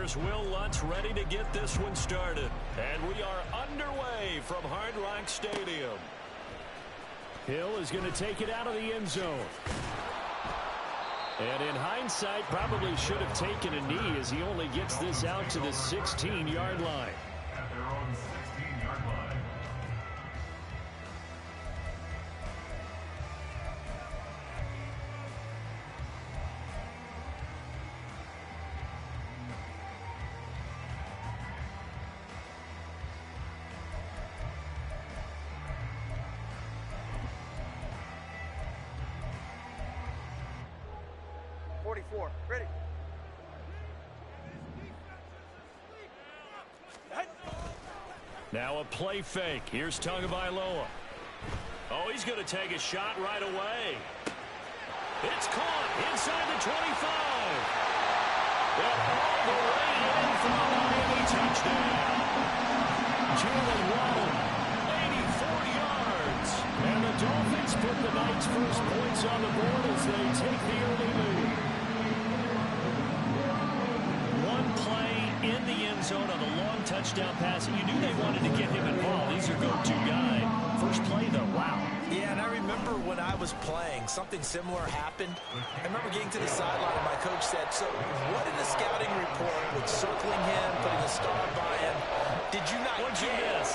here's Will Lutz ready to get this one started. And we are underway from Hard Rock Stadium. Hill is going to take it out of the end zone. And in hindsight, probably should have taken a knee as he only gets this out to the 16-yard line. At their own 16-yard line. Ready. Now a play fake. Here's Tagovailoa. Oh, he's going to take a shot right away. It's caught inside the 25. And all the way in for a Miami touchdown. Jalen Waddle, 84 yards. And the Dolphins put the night's first points on the board as they take the early lead. One play in the end zone on a long touchdown pass. You knew they wanted to get him involved. He's your go-to guy. First play, though, wow. Yeah, and I remember when I was playing, something similar happened. I remember getting to the sideline, and my coach said, so what in the scouting report with circling him, putting a star by him, did you not get that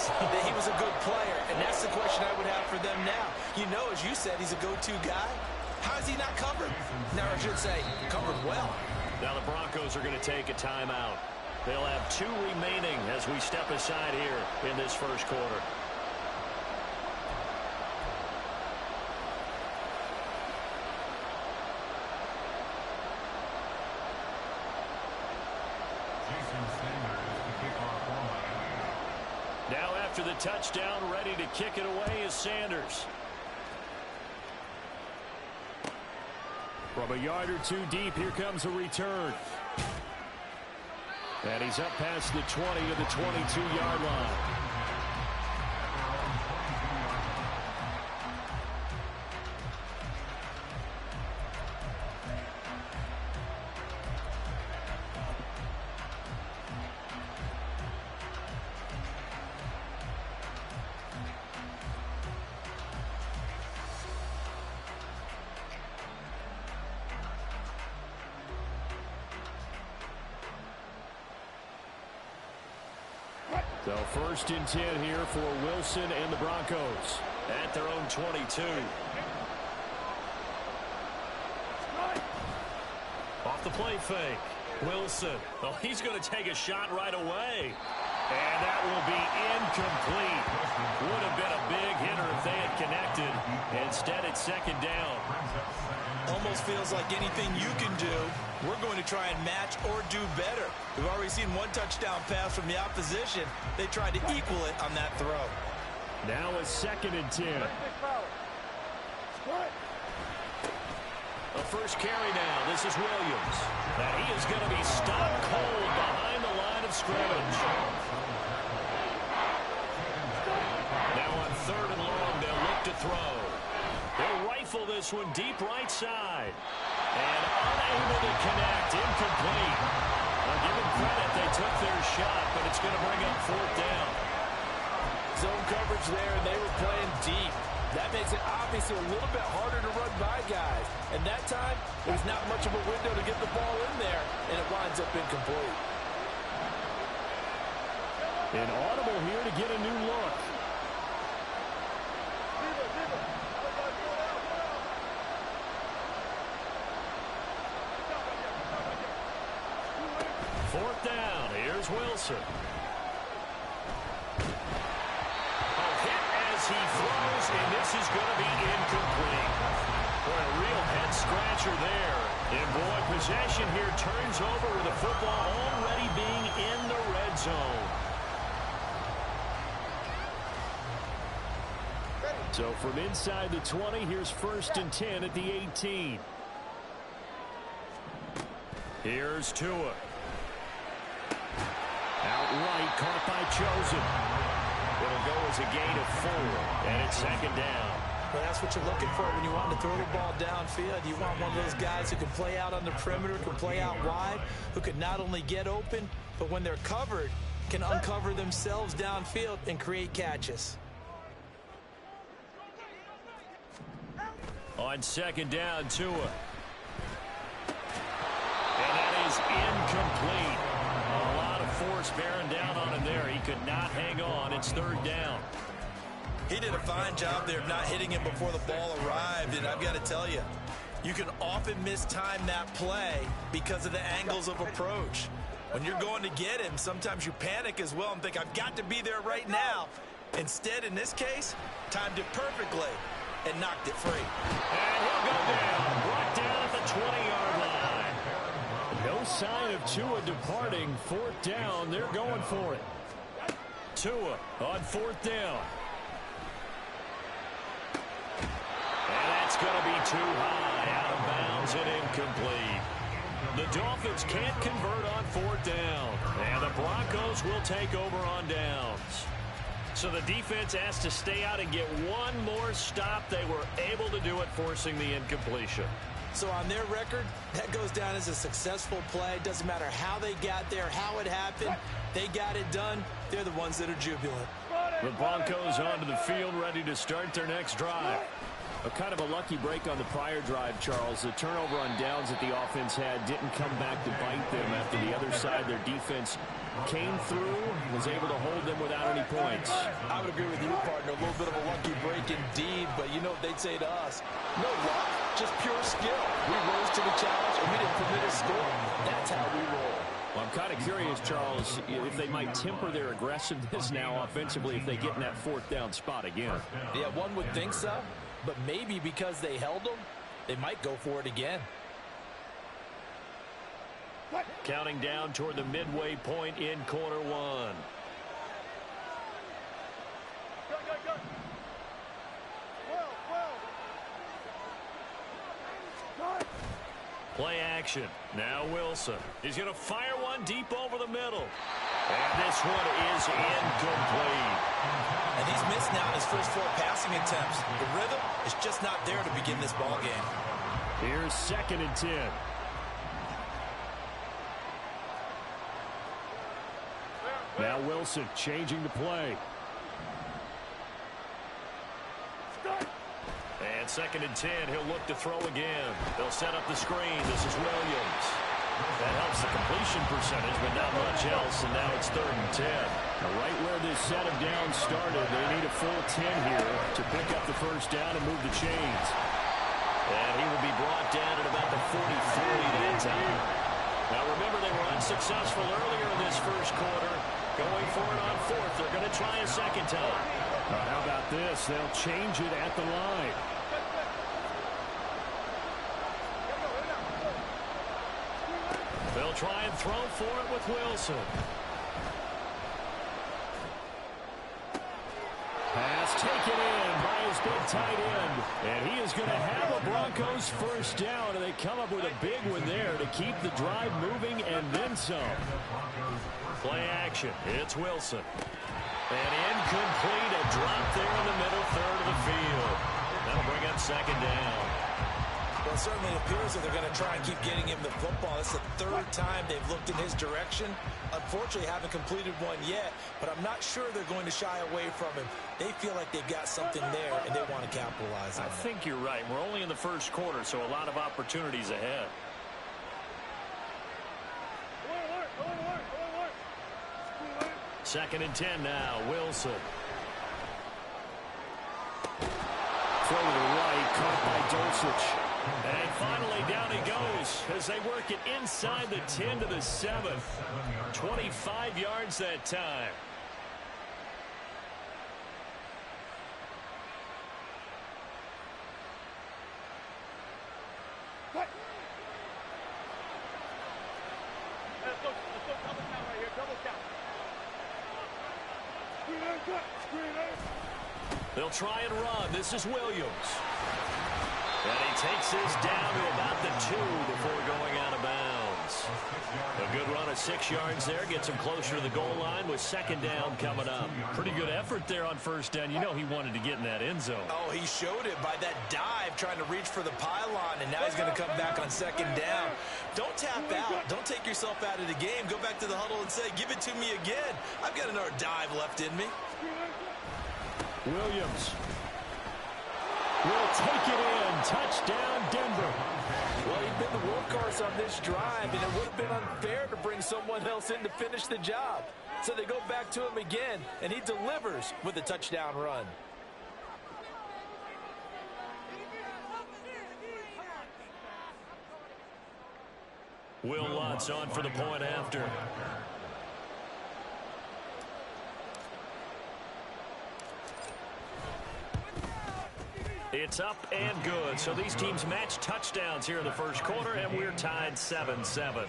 he was a good player? And that's the question I would have for them now. You know, as you said, he's a go-to guy. How is he not covered? Now, I should say, covered well. Now the Broncos are going to take a timeout. They'll have 2 remaining as we step aside here in this first quarter. Now after the touchdown, ready to kick it away is Sanders. From a yard or 2 deep, here comes a return. And he's up past the 20 to the 22-yard line. So first and 10 here for Wilson and the Broncos at their own 22. Off the play fake. Wilson. Oh, he's going to take a shot right away. And that will be incomplete. Would have been a big hitter if they had connected. Instead, it's second down. Almost feels like anything you can do, we're going to try and match or do better. We've already seen 1 touchdown pass from the opposition. They tried to equal it on that throw. Now a second and 10. The first carry now. This is Williams. And he is going to be stopped cold behind the line of scrimmage. Now on 3rd and long, they'll look to throw. They'll rifle this one deep right side. And unable to connect. Incomplete. I'll give them credit. They took their shot, but it's going to bring up 4th down. Zone coverage there, and they were playing deep. That makes it obviously a little bit harder to run by guys. And that time, there's not much of a window to get the ball in there, and it winds up incomplete. An audible here to get a new look. Fourth down. Here's Wilson. A hit as he throws, and this is going to be incomplete. Boy, a real head-scratcher there. And, boy, possession here turns over with the football already being in the red zone. So from inside the 20, here's 1st and 10 at the 18. Here's Tua. Outright caught by Chosen. It'll go as a gain of 4, and it's second down. Well, that's what you're looking for when you want to throw the ball downfield. You want one of those guys who can play out on the perimeter, can play out wide, who can not only get open, but when they're covered, can uncover themselves downfield and create catches. On second down, Tua. And that is incomplete. A lot of force bearing down on him there. He could not hang on. It's third down. He did a fine job there of not hitting him before the ball arrived, and I've got to tell you, you can often mistime that play because of the angles of approach. When you're going to get him, sometimes you panic as well and think, I've got to be there right now. Instead, in this case, timed it perfectly and knocked it free. And he'll go down, brought down at the 20-yard line. No sign of Tua departing. Fourth down, they're going for it. Tua on fourth down. And that's going to be too high, out of bounds and incomplete. The Dolphins can't convert on fourth down, and the Broncos will take over on downs. So the defense has to stay out and get one more stop. They were able to do it, forcing the incompletion. So on their record, that goes down as a successful play. Doesn't matter how they got there, how it happened. They got it done. They're the ones that are jubilant. The Broncos onto the field, ready to start their next drive. A kind of a lucky break on the prior drive, Charles. The turnover on downs that the offense had didn't come back to bite them after the other side. Their defense came through, was able to hold them without any points. I would agree with you, partner. A little bit of a lucky break indeed, but you know what they'd say to us? No luck, just pure skill. We rose to the challenge, and we didn't permit a score. That's how we roll. Well, I'm kind of curious, Charles, if they might temper their aggressiveness now offensively if they get in that fourth down spot again. Yeah, one would think so. But maybe because they held them, they might go for it again. Counting down toward the midway point in quarter one. Play action. Now Wilson. He's going to fire one deep over the middle. And this one is incomplete. And he's missed now in his first 4 passing attempts. The rhythm is just not there to begin this ball game. Here's second and 10. Now Wilson changing the play. And second and 10, he'll look to throw again. They'll set up the screen. This is Williams. That helps the completion percentage, but not much else, and now it's third and 10. Now, right where this set of downs started, they need a full 10 here to pick up the first down and move the chains. And he will be brought down at about the 43 that time. Now, remember, they were unsuccessful earlier in this first quarter. Going for it on fourth. They're going to try a second time. How about this? They'll change it at the line. They'll try and throw for it with Wilson. Pass taken in by his big tight end. And he is going to have a Broncos first down, and they come up with a big one there to keep the drive moving and then some. Play action. It's Wilson. And incomplete, a drop there in the middle third of the field. That'll bring up second down. Well, it certainly appears that they're going to try and keep getting him the football. It's the third time they've looked in his direction. Unfortunately, haven't completed one yet, but I'm not sure they're going to shy away from him. They feel like they've got something there, and they want to capitalize on it. I think you're right. We're only in the first quarter, so a lot of opportunities ahead. Second and 10 now. Wilson. Throw to the right, caught by Dulcich. And finally, down he goes as they work it inside the 10 to the 7. 25 yards that time. They'll try and run. This is Williams. And he takes this down to about the 2 before going out of bounds. yards. A good run of 6 yards there. Gets him closer to the goal line with second down coming up. Pretty good effort there on first down. You know he wanted to get in that end zone. Oh, he showed it by that dive trying to reach for the pylon, and now he's going to come back on second down. Don't tap out. Don't take yourself out of the game. Go back to the huddle and say, give it to me again. I've got another dive left in me. Williams will take it in. Touchdown, Denver. Well, he'd been the workhorse on this drive, and it would have been unfair to bring someone else in to finish the job. So they go back to him again, and he delivers with a touchdown run. Will Lutz on for the point after. It's up and good. So these teams match touchdowns here in the first quarter, and we're tied 7-7.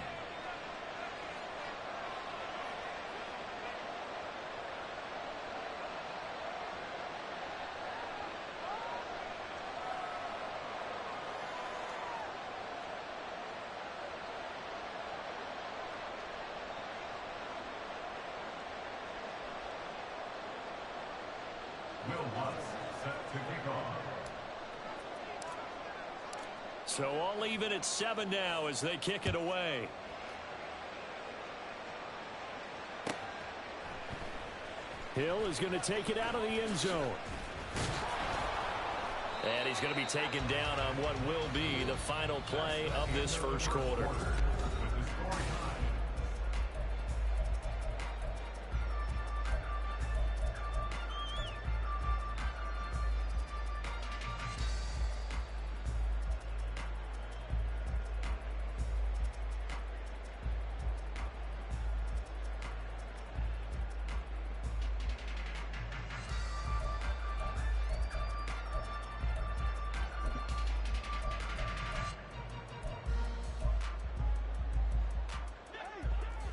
Will Lutz set to kick off. So all even at 7 now as they kick it away. Hill is going to take it out of the end zone. And he's going to be taken down on what will be the final play of this first quarter.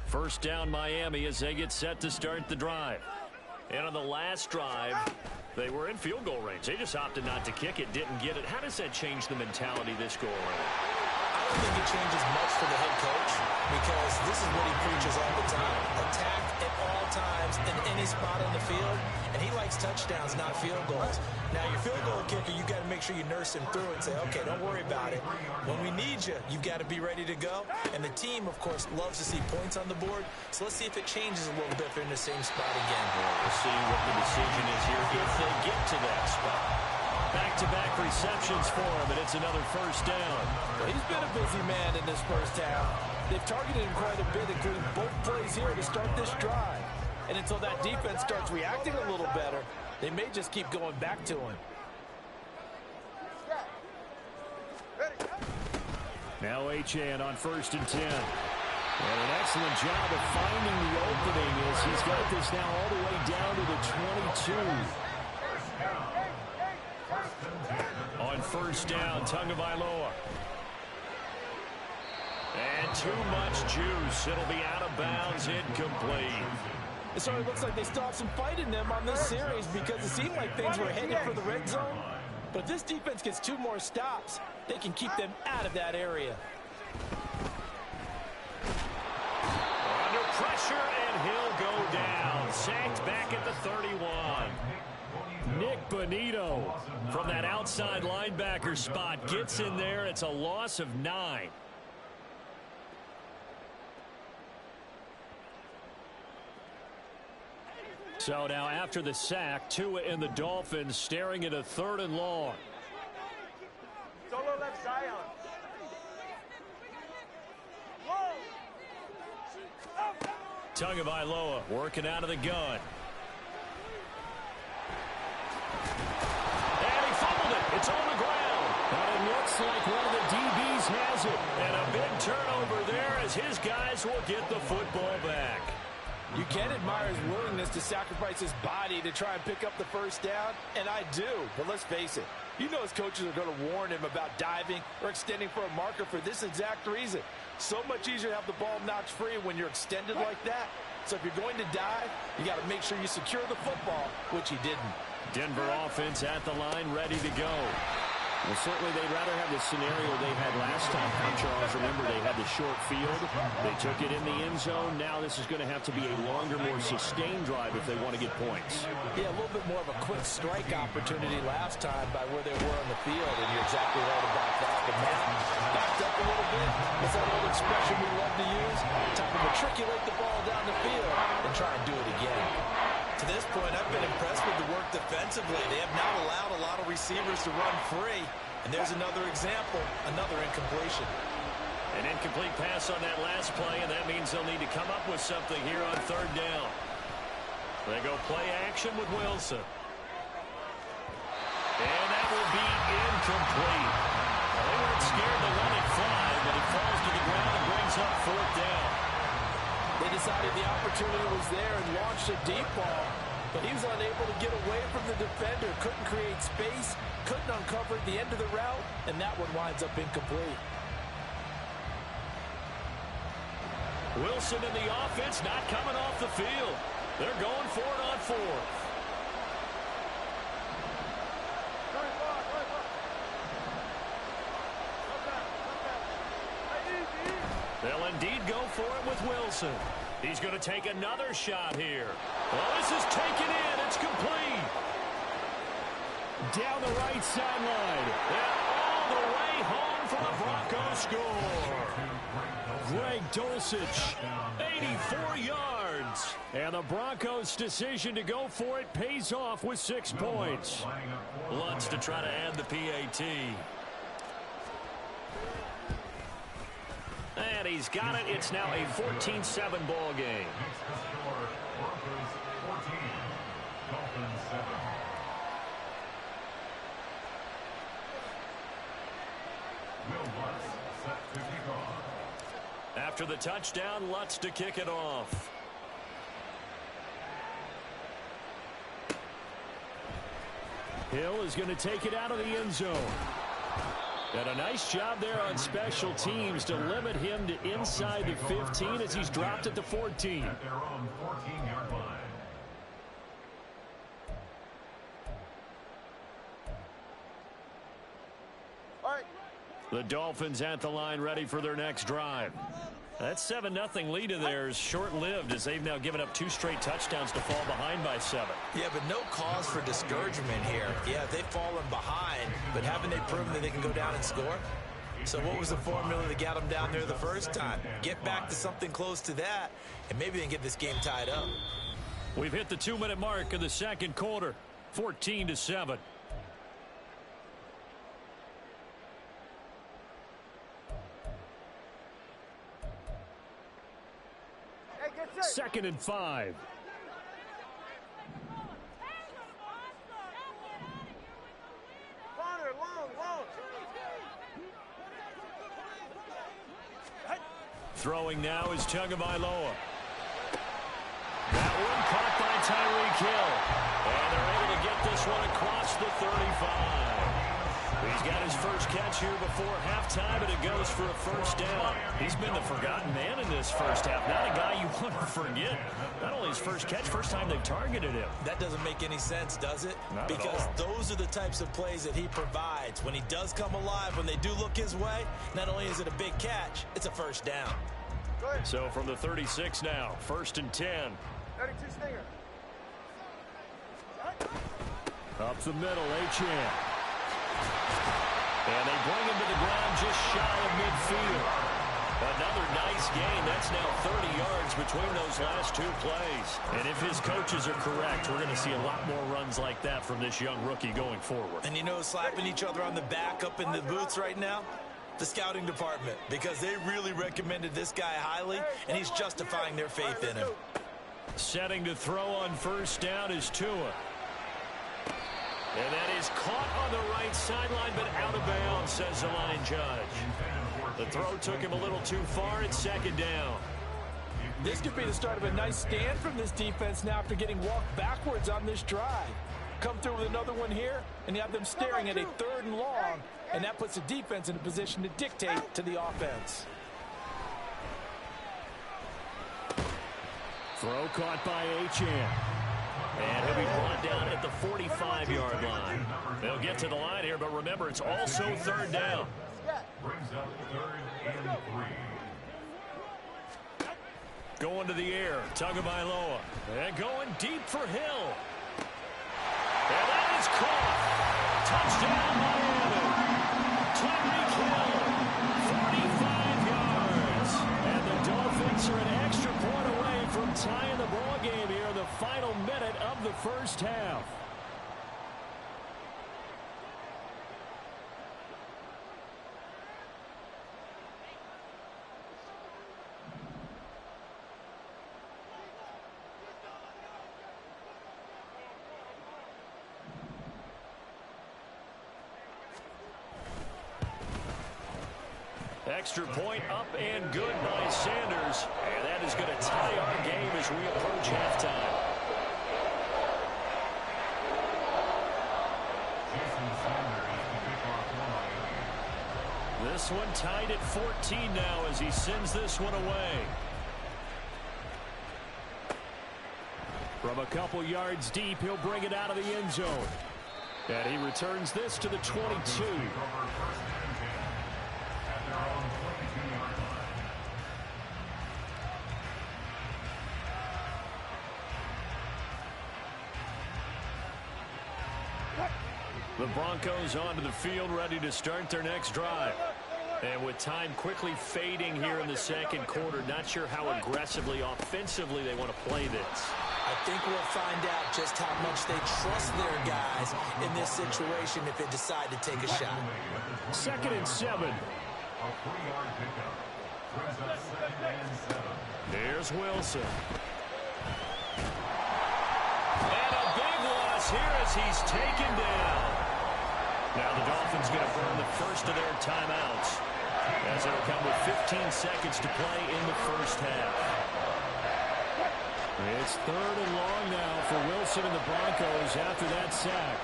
First down Miami as they get set to start the drive. And on the last drive, they were in field goal range. They just opted not to kick it, didn't get it. How does that change the mentality this go around? I don't think it changes much for the head coach because this is what he preaches all the time. Attack at all times in any spot on the field, and he likes touchdowns, not field goals. Now, your field goal kicker, you got to make sure you nurse him through and say, okay, don't worry about it. When we need you, you've got to be ready to go. And the team, of course, loves to see points on the board. So let's see if it changes a little bit if they're in the same spot again. We'll see what the decision is here if they get to that spot. Back-to-back receptions for him, and it's another first down. Well, he's been a busy man in this first half. They've targeted him quite a bit, including both plays here to start this drive. And until that defense starts reacting a little better, they may just keep going back to him. Now Achane on 1st and 10. And an excellent job of finding the opening as he's got this now all the way down to the 22. On first down, Tagovailoa. And too much juice. It'll be out of bounds, incomplete. It sort of looks like they still have some fight in them on this series because it seemed like things were headed for the red zone. But if this defense gets 2 more stops, they can keep them out of that area. Under pressure, and he'll go down. Sacked back at the 31. Nick Bonito From that outside linebacker spot, gets in there. It's a loss of 9. So now after the sack, Tua and the Dolphins staring at a 3rd and long. Solo left Zion. Tagovailoa working out of the gun. And he fumbled it. It's on the ground. But it looks like one of the DBs has it. And a big turnover there as his guys will get the football back. You can admire his willingness to sacrifice his body to try and pick up the first down, and I do. But let's face it, you know his coaches are going to warn him about diving or extending for a marker for this exact reason. So much easier to have the ball knocked free when you're extended like that. So if you're going to dive, you got to make sure you secure the football, which he didn't. Denver offense at the line, ready to go. Well, certainly they'd rather have the scenario they had last time. Charles, remember, they had the short field. They took it in the end zone. Now this is going to have to be a longer, more sustained drive if they want to get points. Yeah, a little bit more of a quick strike opportunity last time by where they were on the field, and you're exactly right about that. But now, backed up a little bit. It's that old expression we love to use. Time to matriculate the ball down the field and try and do it again. To this point, I've been impressed with the work defensively. They have not allowed a lot of receivers to run free. And there's another example, another incompletion. An incomplete pass on that last play, and that means they'll need to come up with something here on third down. They go play action with Wilson. And that will be incomplete. Well, they weren't scared to let it fly, but it falls to the ground and brings up fourth down. They decided the opportunity was there and launched a deep ball, but he was unable to get away from the defender, couldn't create space, couldn't uncover the end of the route, and that one winds up incomplete. Wilson and the offense not coming off the field. They're going for it on fourth. They'll indeed go for it with Wilson. He's going to take another shot here. Well, this is taken in. It's complete. Down the right sideline. And all the way home for the Broncos score. Greg Dulcich, 84 yards. and the Broncos' decision to go for it pays off with 6 points. Lutz to try to add the PAT. And he's got it. It's now a 14-7 ball game. After the touchdown, Lutz to kick it off. Hill is going to take it out of the end zone. And a nice job there on special teams to limit him to inside the 15 as he's dropped at the 14. At their own 14-yard line. The Dolphins at the line ready for their next drive. That 7-0 lead of theirs short-lived as they've now given up 2 straight touchdowns to fall behind by 7. Yeah, but no cause for discouragement here. Yeah, they've fallen behind, but haven't they proven that they can go down and score? So what was the formula that got them down there the first time? Get back to something close to that, and maybe they can get this game tied up. We've hit the 2-minute mark of the second quarter, 14-7. Second and 5. Throwing now is Tagovailoa. That one caught by Tyreek Hill. And they're able to get this one across the 35. He's got his first catch here before halftime, and it goes for a first down. He's been the forgotten man in this first half. Not a guy you want to forget. Not only his first catch, first time they've targeted him. That doesn't make any sense, does it? Not because at all. Those are the types of plays that he provides. When he does come alive, when they do look his way, not only is it a big catch, it's a first down. So from the 36 now, 1st and 10. 32 Stinger. Up the middle, Achane. And they bring him to the ground just shy of midfield. Another nice gain. That's now 30 yards between those last 2 plays. And if his coaches are correct, we're going to see a lot more runs like that from this young rookie going forward. And you know, slapping each other on the back up in the boots right now? The scouting department, because they really recommended this guy highly, and he's justifying their faith in him. Setting to throw on first down is Tua. And that is caught on the right sideline, but out of bounds, says the line judge. The throw took him a little too far. It's 2nd down. This could be the start of a nice stand from this defense now after getting walked backwards on this drive. Come through with another one here, and you have them staring at a 3rd and long, and that puts the defense in a position to dictate to the offense. Throw caught by Achane. And he'll be brought down at the 45-yard line. They'll get to the line here but remember, it's also third down. Brings up 3rd and 3. Going to the air, Tagovailoa. And going deep for Hill. And that is caught. Touchdown, Miami. Tyreek Hill, 45 yards. And the Dolphins are an extra point away from tying the ball game here in the final minute of the first half. Extra point up and good by Sanders. And that is going to tie our game as we approach halftime. This one tied at 14 now as he sends this one away. From a couple yards deep, he'll bring it out of the end zone. And he returns this to the 22. The Broncos onto the field, ready to start their next drive. And with time quickly fading here in the second quarter, not sure how aggressively, offensively they want to play this. I think we'll find out just how much they trust their guys in this situation if they decide to take a shot. 2nd and 7. A 3-yard pickup. Brings up 2nd and 7. Here's Wilson. And a big loss here as he's taken down. Now the Dolphins going to burn the first of their timeouts as it'll come with 15 seconds to play in the first half. It's 3rd and long now for Wilson and the Broncos after that sack.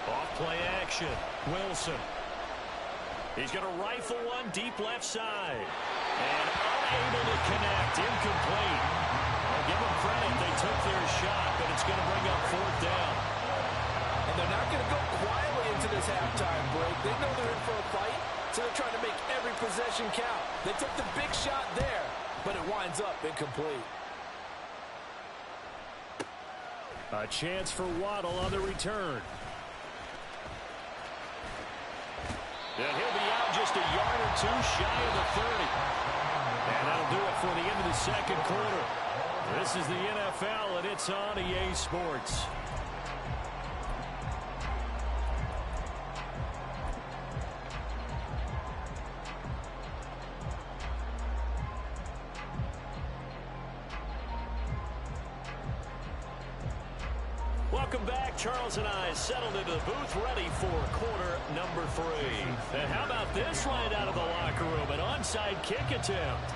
Off play action. Wilson. He's going to rifle one deep left side. And unable to connect. Incomplete. I'll give them credit. They took their shot, but it's going to bring up 4th down. And they're not going to go quietly into this halftime break. They know they're in for a fight, so they're trying to make every possession count. They took the big shot there, but it winds up incomplete. A chance for Waddle on the return. And he'll be out just a yard or two shy of the 30. And that'll do it for the end of the second quarter. This is the NFL, and it's on EA Sports. Welcome back. Charles and I settled into the booth ready for quarter number 3. And how about this right out of the locker room? An onside kick attempt.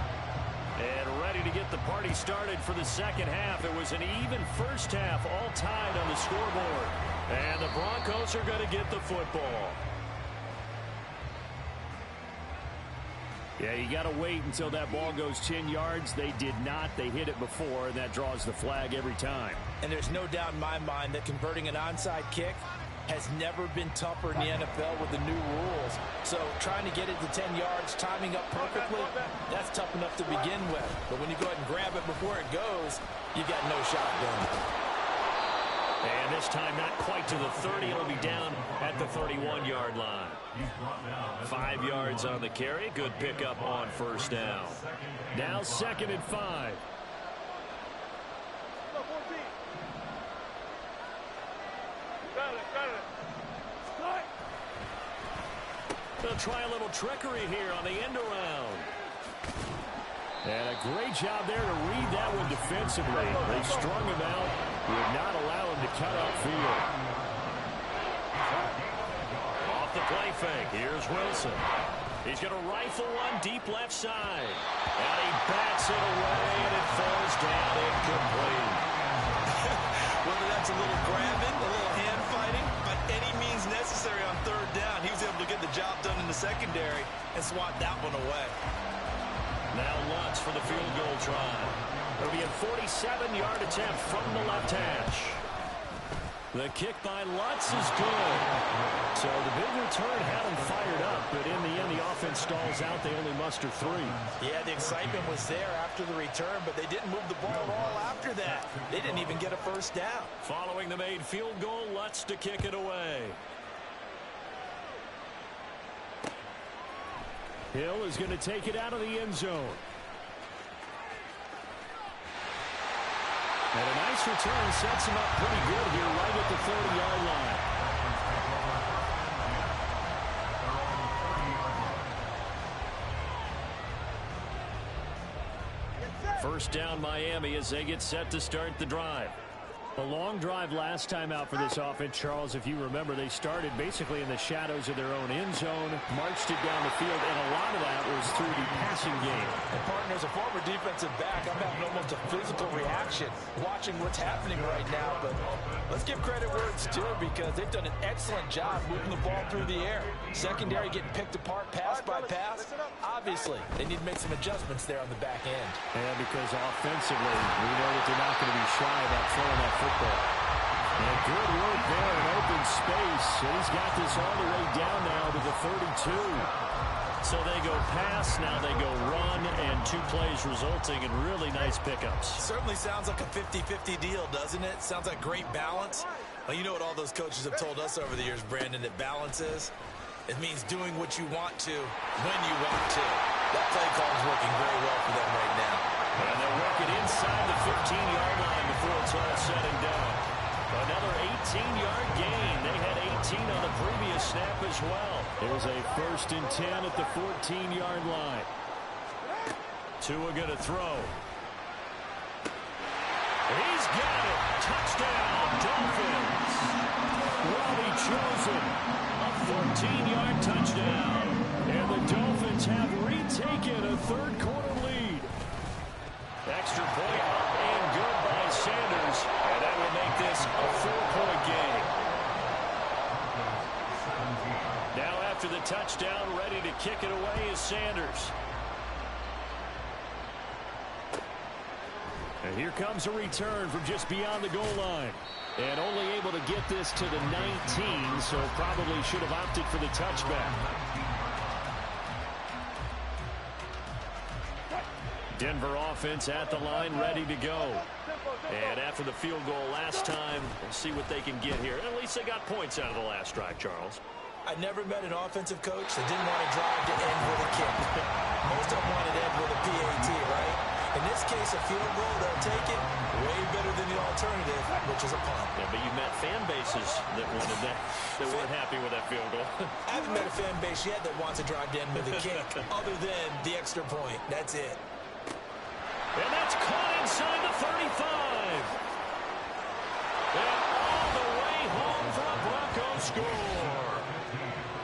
And ready to get the party started for the second half. It was an even first half, all tied on the scoreboard. And the Broncos are going to get the football. Yeah, you got to wait until that ball goes 10 yards. They did not. They hit it before, and that draws the flag every time. And there's no doubt in my mind that converting an onside kick has never been tougher in the NFL with the new rules. So trying to get it to 10 yards, timing up perfectly, that's tough enough to begin with. But when you go ahead and grab it before it goes, you got no shot then. And this time not quite to the 30. It'll be down at the 31-yard line. 5 yards on the carry. Good pickup on first down. Now 2nd and 5. They'll try a little trickery here on the end around. And a great job there to read that one defensively. They strung him out, would not allow him to cut upfield. Off the play fake, here's Wilson. He's going to rifle one deep left side. And he bats it away, and it falls down incomplete. Whether that's a little grabbing, a little hand fighting, by any means necessary on third down, he was able to get the job done in the secondary and swat that one away. Now Lutz for the field goal try. It'll be a 47-yard attempt from the left hash. The kick by Lutz is good. So the big return had them fired up, but in the end, the offense stalls out. They only muster 3. Yeah, the excitement was there after the return, but they didn't move the ball at all after that. They didn't even get a first down. Following the made field goal, Lutz to kick it away. Hill is going to take it out of the end zone. And a nice return sets him up pretty good here right at the 30-yard line. First down Miami as they get set to start the drive. A long drive last time out for this offense, Charles. If you remember, they started basically in the shadows of their own end zone, marched it down the field, and a lot of that was through the passing game. And partner, as a former defensive back, I'm having almost a physical reaction watching what's happening right now. But let's give credit where it's due, because they've done an excellent job moving the ball through the air. Secondary getting picked apart pass by pass. Obviously, they need to make some adjustments there on the back end. And because offensively, we know that they're not going to be shy about throwing that football. And good work there in open space. He's got this all the way down now to the 32. So they go pass, now they go run, and 2 plays resulting in really nice pickups. Certainly sounds like a 50-50 deal, doesn't it? Sounds like great balance. Well, you know what all those coaches have told us over the years, Brandon, that balance is? It means doing what you want to when you want to. That play call is working very well for them right now. And they'll work it inside the 15-yard line before it's all said and done. Another 18-yard gain. They had 18 on the previous snap as well. It was a 1st and 10 at the 14-yard line. Tua going to throw. He's got it. Touchdown, Dolphins. Robbie Chosen. A 14-yard touchdown. And the Dolphins have retaken a third-quarter lead. Extra point up and good by Sanders. And that will make this a 4-point game. Now after the touchdown, ready to kick it away is Sanders. And here comes a return from just beyond the goal line. And only able to get this to the 19, so probably should have opted for the touchback. Denver offense at the line, ready to go. And after the field goal last time, we'll see what they can get here. At least they got points out of the last drive, Charles. I never met an offensive coach that didn't want to drive to end with a kick. Most of them wanted to end with a PAT, right? In this case, a field goal, they'll take it. Way better than the alternative, which is a punt. Yeah, but you met fan bases that wanted that, that weren't happy with that field goal. I haven't met a fan base yet that wants to drive to end with a kick, other than the extra point. That's it. And that's caught inside the 35. And all the way home for a Broncos score.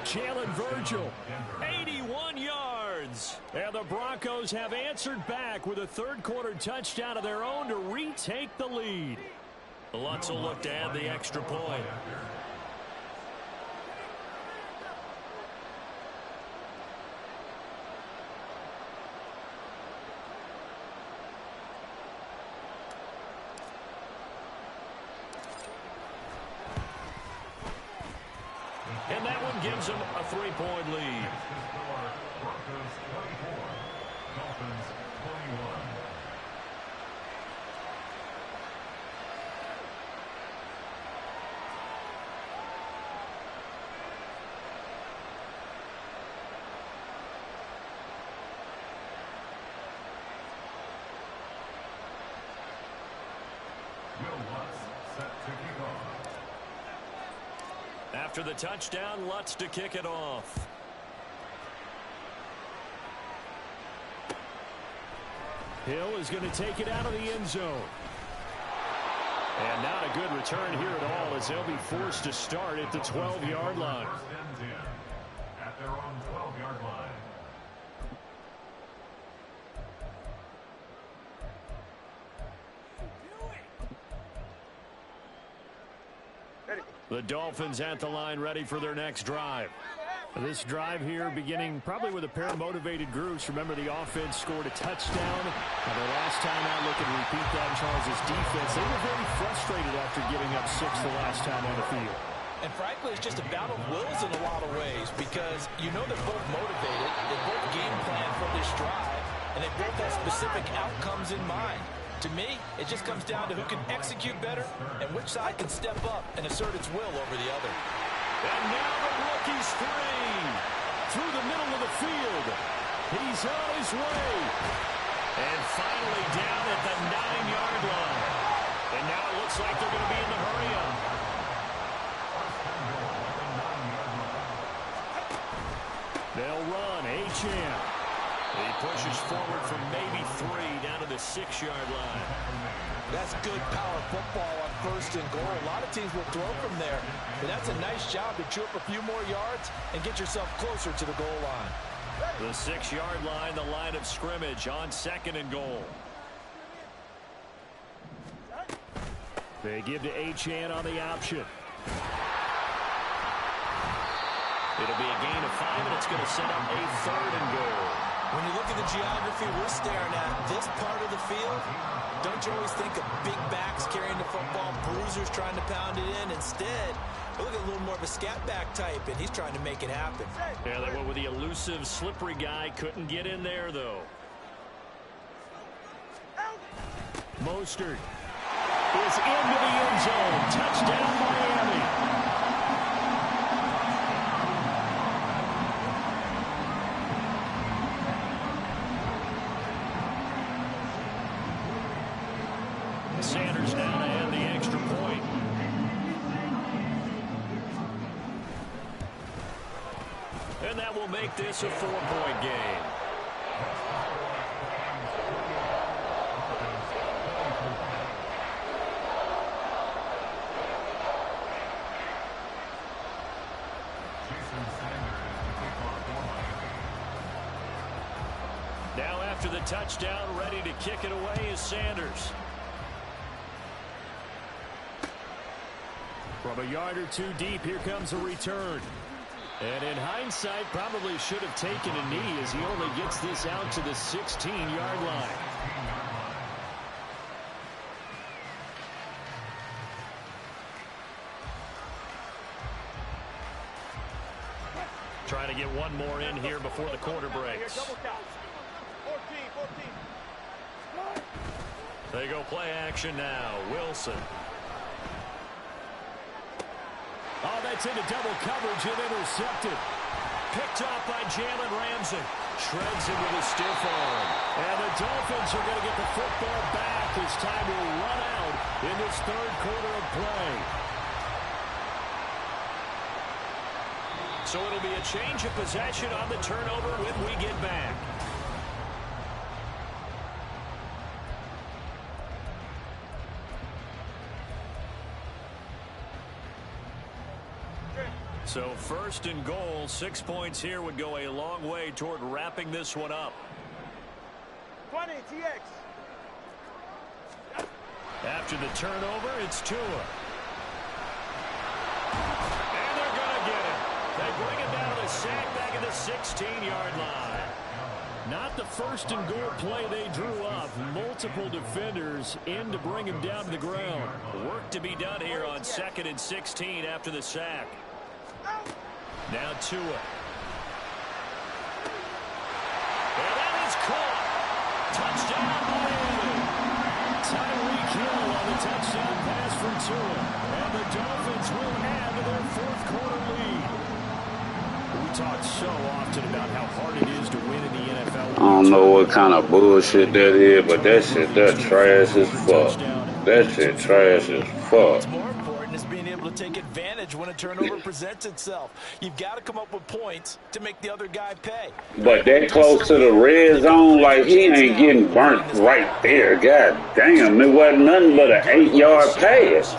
Jalen Virgil, 81 yards. And the Broncos have answered back with a third-quarter touchdown of their own to retake the lead. Lutz will look to add the extra point. And that one gives them a 3-point lead. Broncos 24, Dolphins 21. Will Lutz set to kick off. After the touchdown, Lutz to kick it off. Hill is going to take it out of the end zone. And not a good return here at all, as they'll be forced to start at the 12-yard line. First and 10 at their own 12-yard line. The Dolphins at the line, ready for their next drive. This drive here beginning probably with a pair of motivated groups. Remember, the offense scored a touchdown. And the last time out, look and repeat that, Charles' defense. They were very frustrated after giving up 6 the last time on the field. And frankly, it's just a battle of wills in a lot of ways because you know they're both motivated. They both game plan for this drive, and they both have specific outcomes in mind. To me, it just comes down to who can execute better and which side can step up and assert its will over the other. And now the rookie's free. Through the middle of the field. He's on his way. And finally down at the 9-yard line. And now it looks like they're going to be in the hurry-up. They'll run. Achane. He pushes forward from maybe 3 down to the 6-yard line. That's good power football on 1st and goal. A lot of teams will throw from there, but that's a nice job to chew up a few more yards and get yourself closer to the goal line. The 6-yard line, the line of scrimmage on 2nd and goal. They give to Achane on the option. It'll be a gain of 5, and it's going to set up a 3rd and goal. When you look at the geography we're staring at, this part of the field, don't you always think of big backs carrying the football, bruisers trying to pound it in? Instead, look at a little more of a scat back type, and he's trying to make it happen. Yeah, they went with the elusive, slippery guy. Couldn't get in there, though. Mostert is into the end zone. Touchdown, Miami. Sanders now to add the extra point. And that will make this a 4-point game. Now after the touchdown, ready to kick it away is Sanders. From a yard or 2 deep, here comes a return. And in hindsight, probably should have taken a knee as he only gets this out to the 16-yard line. Trying to get one more in here before the quarter breaks. 14. They go play action now. Wilson. Oh, that's into double coverage and intercepted. Picked off by Jalen Ramsey. Shreds him with a stiff arm. And the Dolphins are going to get the football back as time will run out in this 3rd quarter of play. So it'll be a change of possession on the turnover when we get back. So 1st and goal, 6 points here would go a long way toward wrapping this one up. 20, TX. After the turnover, it's Tua. And they're going to get it. They bring it down to the sack back at the 16-yard line. Not the 1st and goal play they drew up. Multiple defenders in to bring him down to the ground. Work to be done here on 2nd and 16 after the sack. Now Tua. And that is caught. Touchdown, Miami. Tyreek Hill on the touchdown pass from Tua. And the Dolphins will add to their 4th quarter lead. We talk so often about how hard it is to win in the NFL. I don't know what kind of bullshit that is, but that shit, that trash as fuck. That shit trash as fuck. What's more important is being able to take advantage when a turnover presents itself. You've got to come up with points to make the other guy pay. But that close to the red zone, like he ain't getting burnt right there. God damn, it wasn't nothing but an 8-yard pass.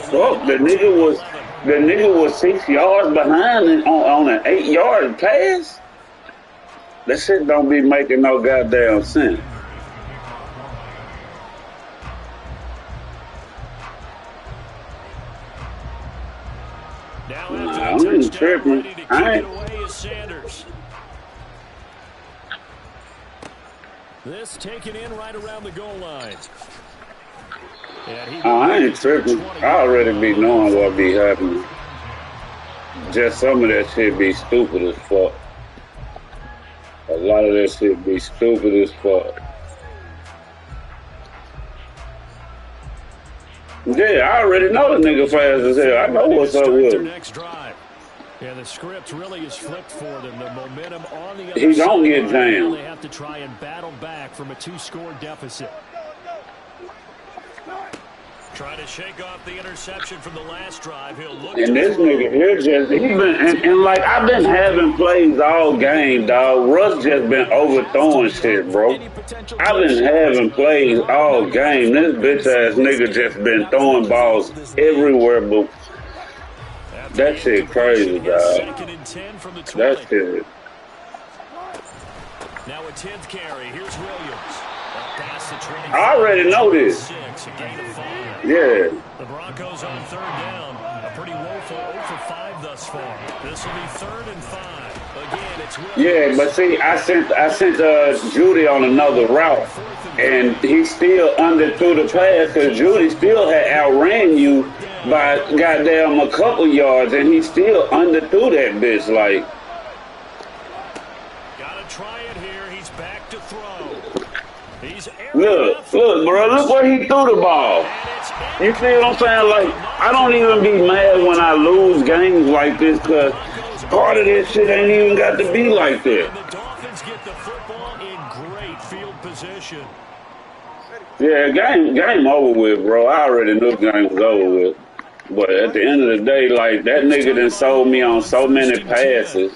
Fuck, the nigga was 6 yards behind on an 8-yard pass. That shit don't be making no goddamn sense. Now after the touchdown, tripping. Ready to kick I it ain't. away is Sanders. This taken in right around the goal line. And he I ain't to the tripping. 20. I already be knowing what be happening. Just some of that shit be stupid as fuck. A lot of that shit be stupid as fuck. Yeah, I already know the nigga fast as hell. I know what's up with Their him. next drive. Yeah, the script really is flipped for them. The momentum on the other He side. don't get Now jammed. they have to try and battle back from a 2-score deficit. Trying to shake off the interception from the last drive. He'll look And to this throw. nigga here just, he been, and like, I've been having plays all game, dog. Russ just been overthrowing shit, bro. I've been having plays all game. This bitch ass nigga just been throwing balls everywhere, but that shit crazy, dog. Second and 10 from the 20. That shit. Now a 10th carry. Here's Williams. Past the 25. I already know this. 6, a gain of 5. Yeah. The Broncos on third down. A pretty woeful 0 for 5 thus far. This will be 3rd and 5. Again, it's Williams. Yeah, but see, I sent Judy on another route, and he still underthrew the pass because Judy still had outran you by goddamn a couple yards, and he still underthrew that bitch. Like, Gotta try it here. He's back to throw. He's look, bro, look where he threw the ball. You see what I'm saying? Like, I don't even be mad when I lose games like this because part of this shit ain't even got to be like that. And the Dolphins get the football in great field position. Yeah, game over with, bro. I already knew the game was over with. But at the end of the day, like, that nigga done sold me on so many passes.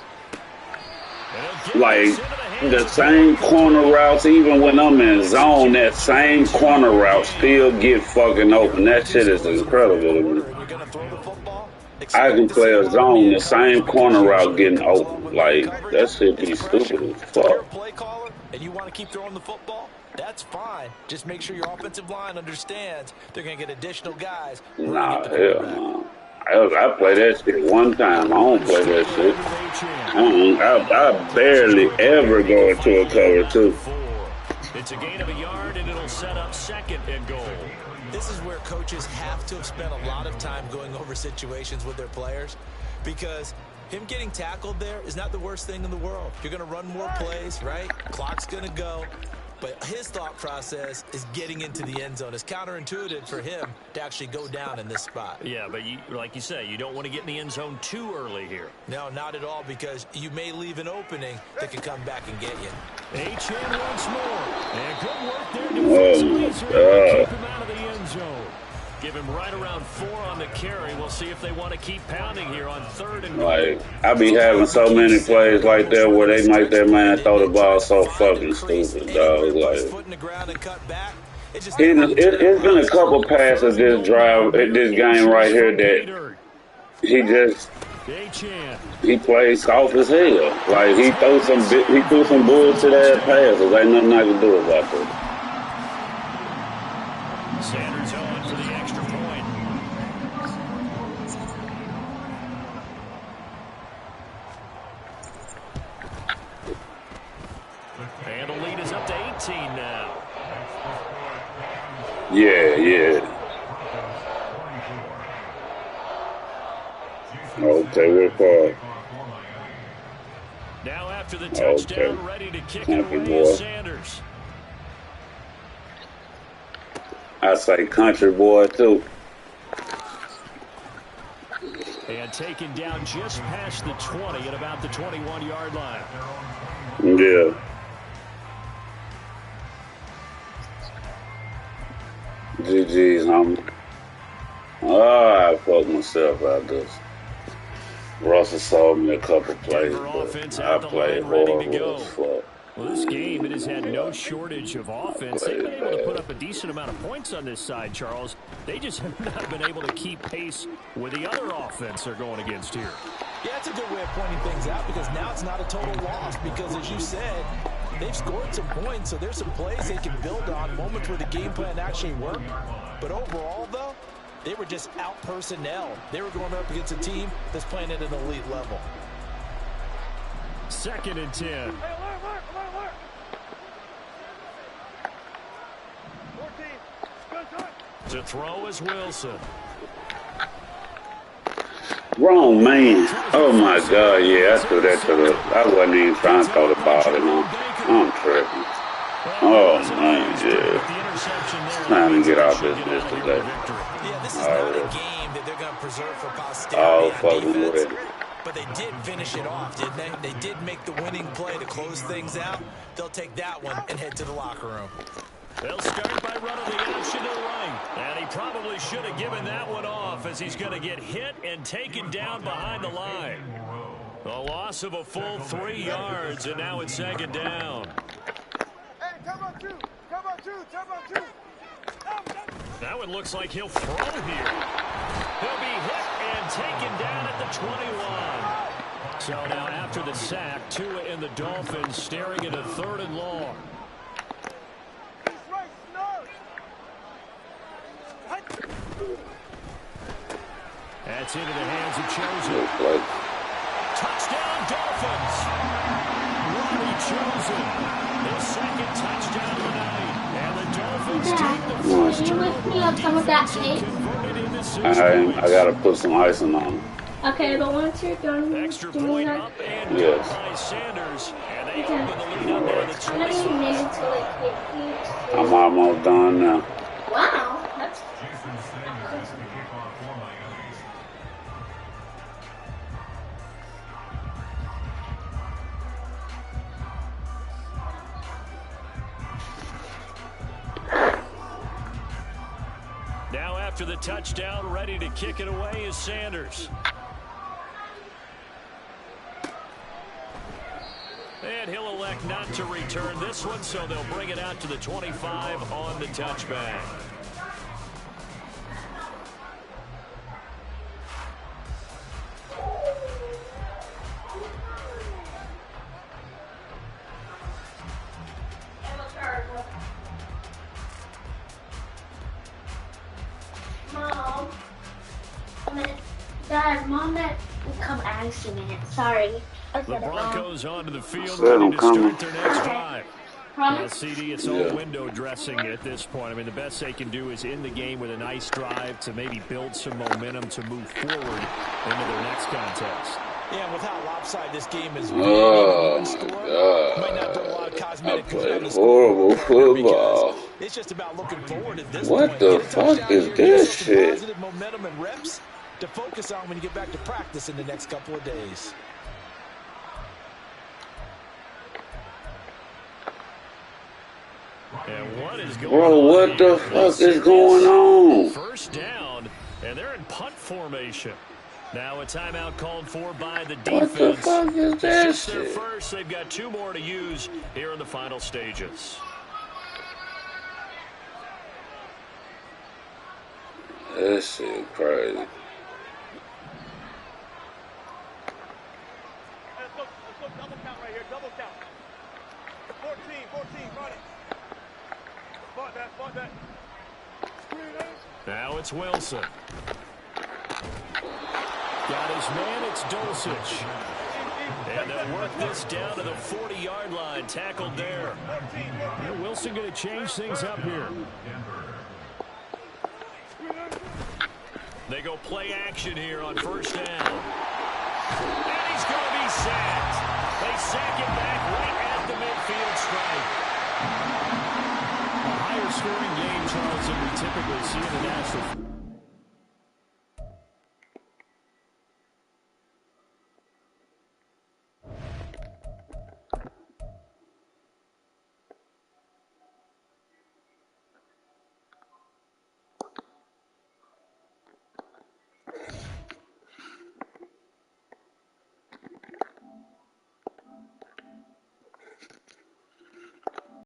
Like, the same corner routes, even when I'm in zone, that same corner route still get fucking open. That shit is incredible to me. I can play a zone, the same corner route getting open. Like, that shit be stupid as fuck. Play caller, and you want to keep throwing the football? That's fine. Just make sure your offensive line understands they're going to get additional guys. Nah, hell no. I play that shit one time. I don't play that shit. I barely ever go into a cover two. It's a gain of a yard, and it'll set up 2nd and goal. This is where coaches have to have spent a lot of time going over situations with their players, because him getting tackled there is not the worst thing in the world. You're going to run more plays, right? Clock's going to go. But his thought process is getting into the end zone. It's counterintuitive for him to actually go down in this spot. Yeah, but like you say, you don't want to get in the end zone too early here. No, not at all, because you may leave an opening that can come back and get you. H.N. once more. And good work there defensively. Keep him out of the end zone. Give him right around 4 on the carry. We'll see if they want to keep pounding here on 3rd and goal. Like, I be having so many plays like that where they make that man throw the ball so fucking stupid, dog. Like, it's been a couple passes this game right here that he plays soft as hell. Like, he threw some bullshit ass passes. Ain't nothing I can do about that. Sanders on for the extra point. And the lead is up to 18 now. Yeah. Okay, we're far. Now after the touchdown, ready to kick it away is Sanders. I say country boy, too. And taken down just past the 20 at about the 21-yard line. Yeah. GG's, homie. I fucked myself out this. Russell sold me a couple plays, but I played horrible as fuck. Well, this game, it has had no shortage of offense. They've been able to put up a decent amount of points on this side, Charles. They just have not been able to keep pace with the other offense they're going against here. Yeah, that's a good way of pointing things out, because now it's not a total loss, because as you said, they've scored some points, so there's some plays they can build on, moments where the game plan actually worked. But overall, though, They were just out-personnel. They were going up against a team that's playing at an elite level. 2nd and 10. Hey, alert. 14. Good time. To throw is Wilson. Wrong man. Oh my God, yeah, I threw that to the. I wasn't even trying to throw the ball at him. I'm tripping. Oh man, yeah. Time to get off this list today. Yeah, this is not a game that they're going to preserve for posterity Oh, on fucking defense. with. But they did finish it off, didn't they? They did make the winning play to close things out. They'll take that one and head to the locker room. They'll start by running the option to the right. And he probably should have given that one off as he's going to get hit and taken down behind the line. A loss of a full 3 yards, and now it's 2nd down. Hey, come on, two. That one looks like he'll throw here. He'll be hit and taken down at the 21. So now after the sack, Tua and the Dolphins staring at a 3rd and long. That's into the hands of Chosen. Touchdown, Dolphins! Robbie Chosen, his 2nd touchdown of the night. And the Dolphins take the first I gotta put some icing on. Okay, but once you're done, extra point up and yes. by Sanders. And they open the lead up there. I don't even need it to like hit you. I'm almost done now. Wow, that's Jason Sanders has the kickoff for Miami. Now after the touchdown, ready to kick it away is Sanders. And he'll elect not to return this one, so they'll bring it out to the 25 on the touchback. Mom. Dad, Mom, that will come accident. Sorry. The Broncos onto the field, ready to start their next drive. CD, it's all window dressing at this point. I mean, the best they can do is in the game with a nice drive to maybe build some momentum to move forward into their next contest. Yeah, with how lopsided this game is, Oh my God! I played horrible football. It's just about looking forward at this What point. the fuck is this shit? Positive momentum and reps to focus on when you get back to practice in the next couple of days. And what is going Bro, on what the here? fuck is going on? First down, and they're in punt formation. Now a timeout called for by the defense. What the fuck is that It's just their shit? first. They've got 2 more to use here in the final stages. This shit crazy. Let's go double count right here, double count. 14, run it. Spot that. Now it's Wilson. Got his man, it's Dulcich. And they'll work this down to the 40-yard line, tackled there. And Wilson going to change things up here. They go play action here on first down. And he's going to be sacked. They sack him back right at the midfield stripe. A higher scoring game, Charles, than we typically see in the National.